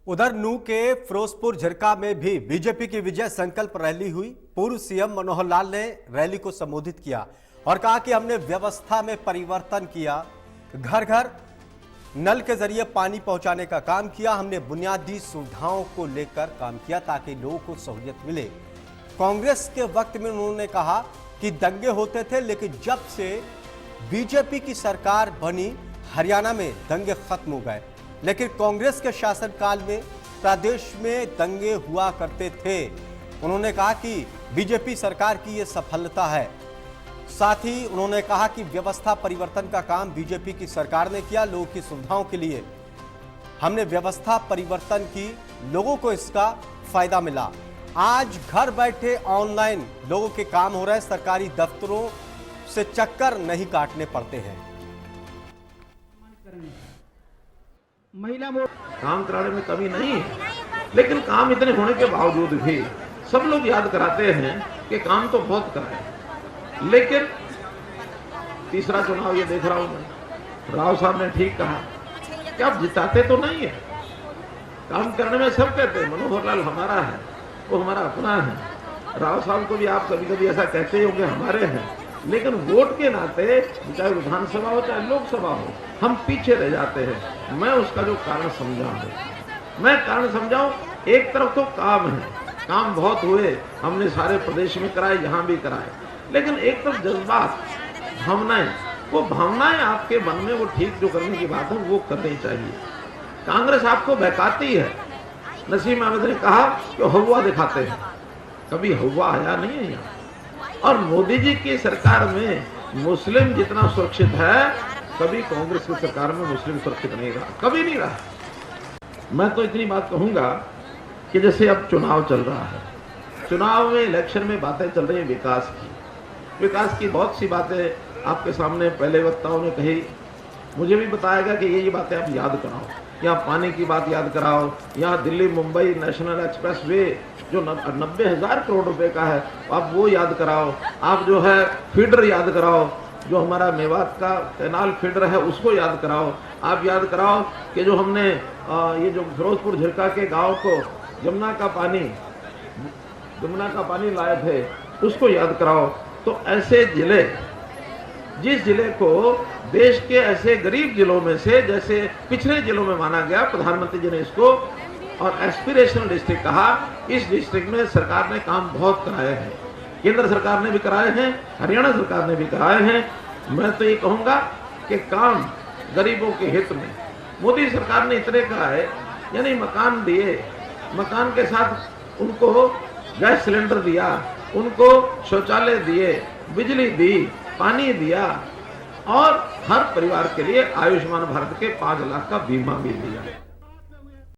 उधर नू के फिरोजपुर झिरका में भी बीजेपी की विजय संकल्प रैली हुई। पूर्व सीएम मनोहर लाल ने रैली को संबोधित किया और कहा कि हमने व्यवस्था में परिवर्तन किया, घर घर नल के जरिए पानी पहुंचाने का काम किया, हमने बुनियादी सुविधाओं को लेकर काम किया ताकि लोगों को सहूलियत मिले। कांग्रेस के वक्त में उन्होंने कहा कि दंगे होते थे, लेकिन जब से बीजेपी की सरकार बनी हरियाणा में दंगे खत्म हो गए। लेकिन कांग्रेस के शासनकाल में प्रदेश में दंगे हुआ करते थे। उन्होंने कहा कि बीजेपी सरकार की यह सफलता है। साथ ही उन्होंने कहा कि व्यवस्था परिवर्तन का काम बीजेपी की सरकार ने किया। लोगों की सुविधाओं के लिए हमने व्यवस्था परिवर्तन की, लोगों को इसका फायदा मिला। आज घर बैठे ऑनलाइन लोगों के काम हो रहे हैं, सरकारी दफ्तरों से चक्कर नहीं काटने पड़ते हैं। महिला काम कराने में कमी नहीं है, लेकिन काम इतने होने के बावजूद भी सब लोग याद कराते हैं कि काम तो बहुत कराए। लेकिन तीसरा चुनाव ये देख रहा हूं मैं, राव साहब ने ठीक कहा कि आप जिताते तो नहीं है, काम करने में सब कहते हैं मनोहर लाल हमारा है, वो हमारा अपना है। राव साहब को भी आप कभी कभी ऐसा कहते ही होंगे हमारे हैं, लेकिन वोट के नाते चाहे विधानसभा हो चाहे लोकसभा हो, हम पीछे रह जाते हैं। मैं उसका जो कारण समझाऊं, एक तरफ तो काम है, काम बहुत हुए, हमने सारे प्रदेश में कराए, यहाँ भी कराए, लेकिन एक तरफ जज्बात, भावनाएं, वो भावनाएं आपके मन में वो ठीक जो करने की बात है वो करनी चाहिए। कांग्रेस आपको बहकाती है। नसीम अहमद ने कहा कि हवा दिखाते हैं, कभी हवा आया नहीं है यहाँ। और मोदी जी की सरकार में मुस्लिम जितना सुरक्षित है, कभी कांग्रेस की सरकार में मुस्लिम सुरक्षित नहीं रहा, कभी नहीं रहा। मैं तो इतनी बात कहूंगा कि जैसे अब चुनाव चल रहा है, चुनाव में इलेक्शन में बातें चल रही है विकास की बहुत सी बातें आपके सामने पहले वक्ताओं ने कही। मुझे भी बताया गया कि ये बातें आप याद कराओ, यहाँ पानी की बात याद कराओ, यहाँ Delhi Mumbai national express way जो 90,000 करोड़ रुपए का है आप वो याद कराओ, आप जो है फीडर याद कराओ, जो हमारा मेवात का कैनाल फीडर है उसको याद कराओ, आप याद कराओ कि जो हमने ये जो फिरोजपुर झिरका के गांव को जमुना का पानी लाए थे उसको याद कराओ। तो ऐसे जिले, जिस जिले को देश के ऐसे गरीब जिलों में से जैसे पिछड़े जिलों में माना गया, प्रधानमंत्री जी ने इसको और एस्पिरेशनल डिस्ट्रिक्ट कहा, इस डिस्ट्रिक्ट में सरकार ने काम बहुत कराए हैं, केंद्र सरकार ने भी कराए हैं, हरियाणा सरकार ने भी कराए हैं। मैं तो ये कहूंगा कि काम गरीबों के हित में मोदी सरकार ने इतने कराए, यानी मकान दिए, मकान के साथ उनको गैस सिलेंडर दिया, उनको शौचालय दिए, बिजली दी, पानी दिया और हर परिवार के लिए आयुष्मान भारत के 5 लाख का बीमा भी दिया।